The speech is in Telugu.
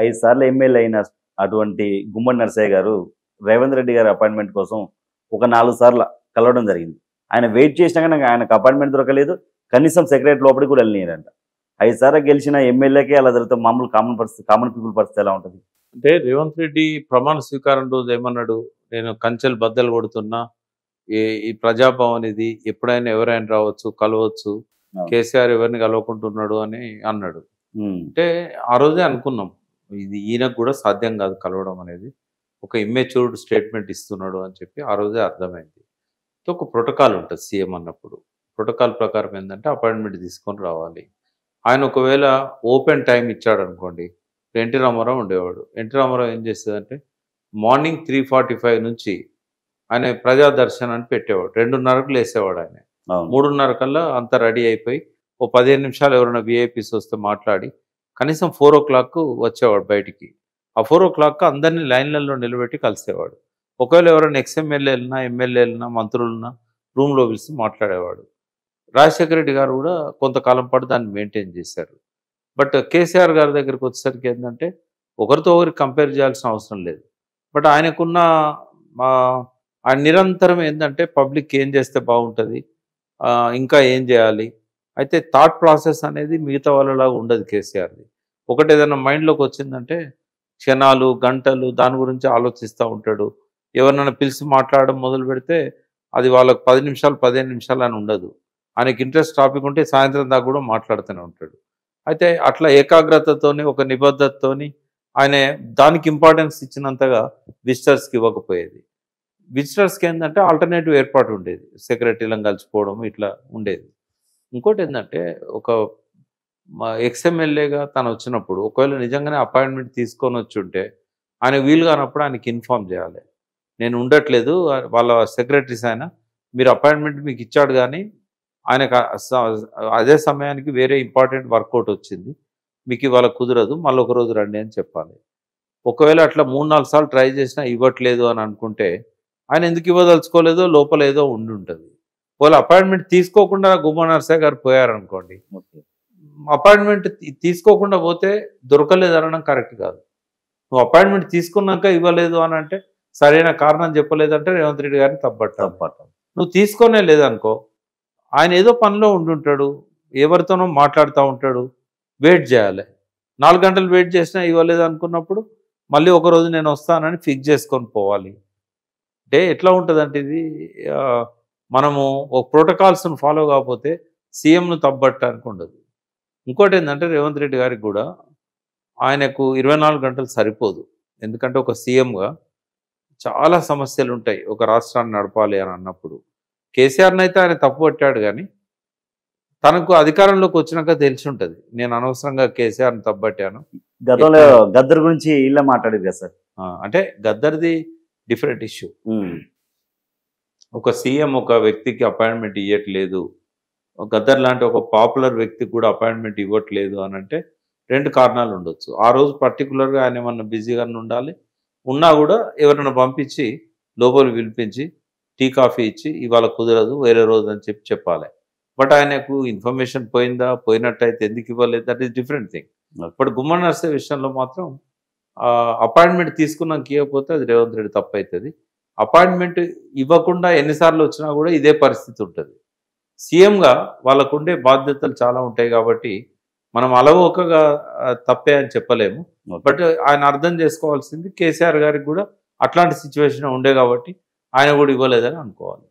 5 సార్లు ఎమ్మెల్యే అయిన అటువంటి గుమ్మడి నరసయ్య గారు రేవంత్ రెడ్డి గారి అపాయింట్మెంట్ కోసం ఒక 4 సార్లు కలవడం జరిగింది. ఆయన వెయిట్ చేసినా గానీ ఆయనకు అపాయింట్మెంట్ దొరకలేదు. కనీసం సెక్రటరీ లోపలికి కూడా వెళ్ళనీయరంట. 5 సార్లు గెలిచిన ఎమ్మెల్యేకే అలా జరిగితే మామూలు కామన్ పీపుల్ పరిస్థితి ఎలా ఉంటది? అంటే రేవంత్ రెడ్డి ప్రమాణ స్వీకారం రోజు ఏమన్నాడు? నేను కంచెలు బద్దలు కొడుతున్నా, ఈ ప్రజాభవన్ ఇది ఎప్పుడైనా ఎవరైనా రావచ్చు, కలవచ్చు, కేసీఆర్ ఎవరిని కలవకుంటున్నాడు అని అన్నాడు. అంటే ఆ రోజే అనుకున్నాం, ఇది ఈయనకు కూడా సాధ్యం కాదు కలవడం అనేది, ఒక ఇమ్మెచ్యూర్డ్ స్టేట్మెంట్ ఇస్తున్నాడు అని చెప్పి ఆ రోజే అర్థమైంది. ఒక ప్రోటోకాల్ ఉంటుంది సీఎం అన్నప్పుడు. ప్రోటోకాల్ ప్రకారం ఏంటంటే అపాయింట్మెంట్ తీసుకొని రావాలి. ఆయన ఒకవేళ ఓపెన్ టైం ఇచ్చాడు అనుకోండి, ఎన్టీ రామారావు ఉండేవాడు. ఎన్టీ రామారావు ఏం చేసేదంటే మార్నింగ్ 3:45 నుంచి ఆయన ప్రజా దర్శనాన్ని పెట్టేవాడు. 2:30కు లేసేవాడు ఆయన. 3:30 కల్లా అంతా రెడీ అయిపోయి ఓ 15 నిమిషాలు ఎవరైనా విఐపీస్ వస్తే మాట్లాడి కనీసం 4 o'clock వచ్చేవాడు బయటికి. ఆ 4 o'clock అందరినీ లైన్లలో నిలబెట్టి కలిసేవాడు. ఒకవేళ ఎవరైనా ఎమ్మెల్యేలన్నా, మంత్రులన్నా రూమ్లో పిలిచి మాట్లాడేవాడు. రాజశేఖర రెడ్డి గారు కూడా కొంతకాలం పాటు దాన్ని మెయింటైన్ చేశారు. బట్ కేసీఆర్ గారి దగ్గరికి వచ్చేసరికి ఏంటంటే ఒకరితో ఒకరికి కంపేర్ చేయాల్సిన అవసరం లేదు. బట్ ఆయనకున్న ఆయన నిరంతరం ఏంటంటే పబ్లిక్ ఏం చేస్తే బాగుంటుంది, ఇంకా ఏం చేయాలి, అయితే థాట్ ప్రాసెస్ అనేది మిగతా వాళ్ళలాగా ఉండదు కేసీఆర్ది. ఒకటి ఏదైనా మైండ్లోకి వచ్చిందంటే క్షణాలు, గంటలు దాని గురించి ఆలోచిస్తూ ఉంటాడు. ఎవరినైనా పిలిచి మాట్లాడడం మొదలు పెడితే అది వాళ్ళకు 10 నిమిషాలు 15 నిమిషాలు అని ఉండదు. ఆయనకి ఇంట్రెస్ట్ టాపిక్ ఉంటే సాయంత్రం దాకా కూడా మాట్లాడుతూనే ఉంటాడు. అయితే అట్లా ఏకాగ్రతతోని, ఒక నిబద్ధతతోని ఆయన దానికి ఇంపార్టెన్స్ ఇచ్చినంతగా విజిటర్స్కి ఇవ్వకపోయేది. విజిటర్స్కి ఏంటంటే ఆల్టర్నేటివ్ ఏర్పాటు ఉండేది, సెక్రటరీలను కలిసిపోవడం ఇట్లా ఉండేది. ఇంకోటి ఏంటంటే ఒక ఎక్స్ఎమ్మెల్యేగా తను వచ్చినప్పుడు ఒకవేళ నిజంగానే అపాయింట్మెంట్ తీసుకొని వచ్చి ఉంటే ఆయన వీలు కానప్పుడు ఆయనకి ఇన్ఫామ్ చేయాలి, నేను ఉండట్లేదు, వాళ్ళ సెక్రటరీస్ ఆయన మీరు అపాయింట్మెంట్ మీకు ఇచ్చాడు కానీ ఆయనకు అదే సమయానికి వేరే ఇంపార్టెంట్ వర్కౌట్ వచ్చింది, మీకు ఇవాళ కుదరదు, మళ్ళీ ఒక రోజు రండి అని చెప్పాలి. ఒకవేళ అట్లా 3-4 సార్లు ట్రై చేసినా ఇవ్వట్లేదు అని అనుకుంటే ఆయన ఎందుకు ఇవ్వదలుచుకోలేదో లోపల ఏదో ఉండి ఉంటుంది. ఒకవేళ అపాయింట్మెంట్ తీసుకోకుండా గుమ్మడి నరసయ్య గారు పోయారనుకోండి, అపాయింట్మెంట్ తీసుకోకుండా పోతే దొరకలేదు అనడం కరెక్ట్ కాదు. నువ్వు అపాయింట్మెంట్ తీసుకున్నాక ఇవ్వలేదు అని అంటే సరైన కారణం చెప్పలేదంటే రేవంత్ రెడ్డి గారిని తప్పట్టు. నువ్వు తీసుకోనే లేదనుకో, ఆయన ఏదో పనిలో ఉండుంటాడు, ఎవరితోనో మాట్లాడుతూ ఉంటాడు, వెయిట్ చేయాలి. 4 గంటలు వెయిట్ చేసినా ఇవ్వలేదు అనుకున్నప్పుడు మళ్ళీ ఒకరోజు నేను వస్తానని ఫిక్స్ చేసుకొని పోవాలి. అంటే ఎట్లా ఉంటుందంటే ఇది మనము ఒక ప్రోటోకాల్స్ను ఫాలో కాకపోతే సీఎంను తప్పట్టడానికి ఉండదు. ఇంకోటి ఏంటంటే రేవంత్ రెడ్డి గారికి కూడా ఆయనకు 24 గంటలు సరిపోదు. ఎందుకంటే ఒక సీఎంగా చాలా సమస్యలు ఉంటాయి ఒక రాష్ట్రాన్ని నడపాలి అని అన్నప్పుడు. కేసీఆర్ని అయితే ఆయన తప్పు పట్టాడు కానీ తనకు అధికారంలోకి వచ్చినాక తెలిసి ఉంటుంది, నేను అనవసరంగా కేసీఆర్ని తప్పట్టాను. గతంలో గద్దర్ గురించి ఇలా మాట్లాడేది కదా సార్. అంటే గద్దర్ది డిఫరెంట్ ఇష్యూ. ఒక సీఎం ఒక వ్యక్తికి అపాయింట్మెంట్ ఇవ్వట్లేదు, గద్దర్ లాంటి ఒక పాపులర్ వ్యక్తికి కూడా అపాయింట్మెంట్ ఇవ్వట్లేదు అని అంటే 2 కారణాలు ఉండొచ్చు. ఆ రోజు పర్టికులర్గా ఆయన ఏమన్నా బిజీగా ఉండాలి, ఉన్నా కూడా ఎవరైనా పంపించి లోపలికి పిలిపించి టీ కాఫీ ఇచ్చి ఇవాళ కుదరదు వేరే రోజు అని చెప్పాలి. బట్ ఆయనకు ఇన్ఫర్మేషన్ పోయినట్టయితే ఎందుకు ఇవ్వలేదు, that is different thing. But Gummadi Narasaiah విషయంలో మాత్రం అపాయింట్మెంట్ తీసుకున్నాక ఇవ్వకపోతే అది రేవంత్ రెడ్డి తప్పు అవుతుంది. అపాయింట్మెంట్ ఇవ్వకుండా ఎన్నిసార్లు వచ్చినా కూడా ఇదే పరిస్థితి ఉంటుంది. సీఎంగా వాళ్ళకుండే బాధ్యతలు చాలా ఉంటాయి కాబట్టి మనం అలవోకగా తప్పే అని చెప్పలేము. బట్ ఆయన అర్థం చేసుకోవాల్సింది కేసీఆర్ గారికి కూడా అట్లాంటి సిచ్యువేషన్ ఉండే కాబట్టి ఆయన కూడా ఇవ్వలేదని అనుకోవాలి.